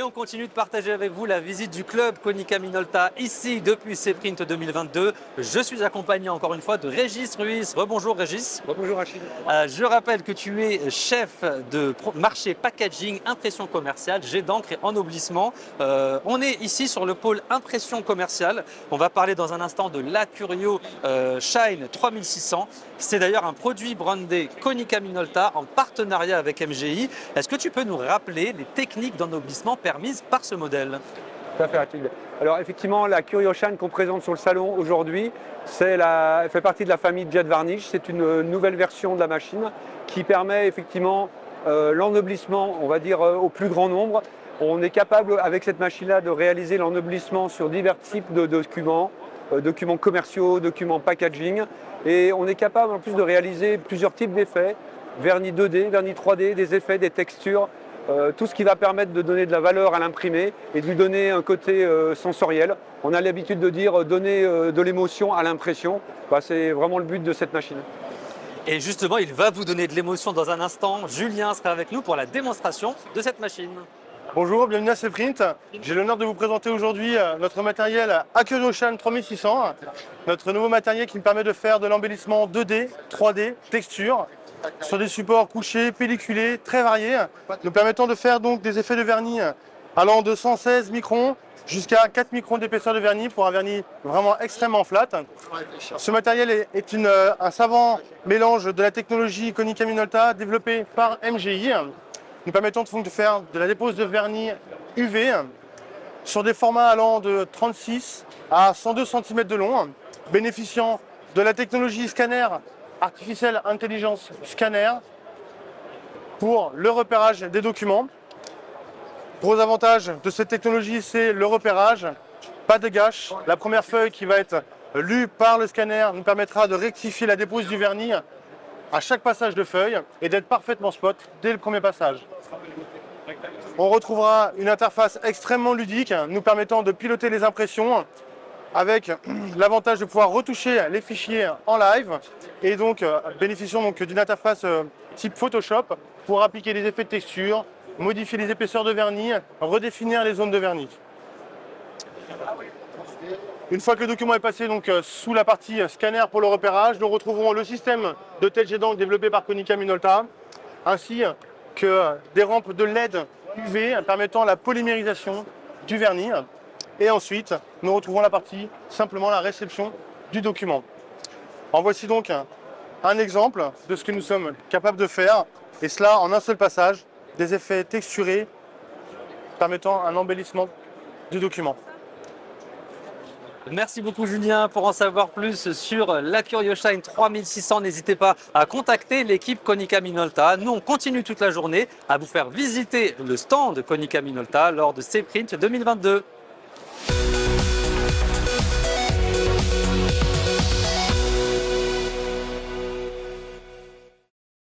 on continue de partager avec vous la visite du club Konica Minolta ici depuis CPrint 2022. Je suis accompagné encore une fois de Régis Ruiz. Rebonjour Régis. Rebonjour Achille. Je rappelle que tu es chef de marché packaging, impression commerciale, jet d'encre et ennoblissement. On est ici sur le pôle impression commerciale. On va parler dans un instant de l'Acurio Shine 3600. C'est d'ailleurs un produit brandé Konica Minolta en partenariat avec MGI. Est-ce que tu peux nous rappeler les techniques d'ennoblissement permises par ce modèle? Tout à fait, Achille. Alors effectivement, la Curio Shine qu'on présente sur le salon aujourd'hui, elle fait partie de la famille Jet Varnish. C'est une nouvelle version de la machine qui permet effectivement l'ennoblissement, on va dire, au plus grand nombre. On est capable avec cette machine-là de réaliser l'ennoblissement sur divers types de documents, documents commerciaux, documents packaging. Et on est capable en plus de réaliser plusieurs types d'effets, vernis 2D, vernis 3D, des effets, des textures, tout ce qui va permettre de donner de la valeur à l'imprimé et de lui donner un côté sensoriel. On a l'habitude de dire donner de l'émotion à l'impression. C'est vraiment le but de cette machine. Et justement, il va vous donner de l'émotion dans un instant. Julien sera avec nous pour la démonstration de cette machine. Bonjour, bienvenue à CPrint. J'ai l'honneur de vous présenter aujourd'hui notre matériel Acurio Shine 3600, notre nouveau matériel qui nous permet de faire de l'embellissement 2D, 3D, texture, sur des supports couchés, pelliculés, très variés, nous permettant de faire donc des effets de vernis allant de 116 microns jusqu'à 4 microns d'épaisseur de vernis pour un vernis vraiment extrêmement flat. Ce matériel est un savant mélange de la technologie Konica Minolta développée par MGI, nous permettant de faire de la dépose de vernis UV sur des formats allant de 36 à 102 cm de long, bénéficiant de la technologie scanner Artificial Intelligence Scanner pour le repérage des documents. Gros avantage de cette technologie, c'est le repérage, pas de gâche. La première feuille qui va être lue par le scanner nous permettra de rectifier la dépose du vernis à chaque passage de feuille et d'être parfaitement spot dès le premier passage. On retrouvera une interface extrêmement ludique nous permettant de piloter les impressions avec l'avantage de pouvoir retoucher les fichiers en live et donc bénéficiant d'une interface type Photoshop pour appliquer les effets de texture, modifier les épaisseurs de vernis, redéfinir les zones de vernis. Une fois que le document est passé sous la partie scanner pour le repérage, nous retrouverons le système de tel jet d'encre développé par Konica Minolta, ainsi que des rampes de LED UV permettant la polymérisation du vernis. Et ensuite, nous retrouvons la partie, simplement la réception du document. En voici donc un exemple de ce que nous sommes capables de faire, et cela en un seul passage, des effets texturés permettant un embellissement du document. Merci beaucoup Julien. Pour en savoir plus sur l'Acurio Shine 3600, n'hésitez pas à contacter l'équipe Konica Minolta. Nous, on continue toute la journée à vous faire visiter le stand de Konica Minolta lors de CPrint 2022.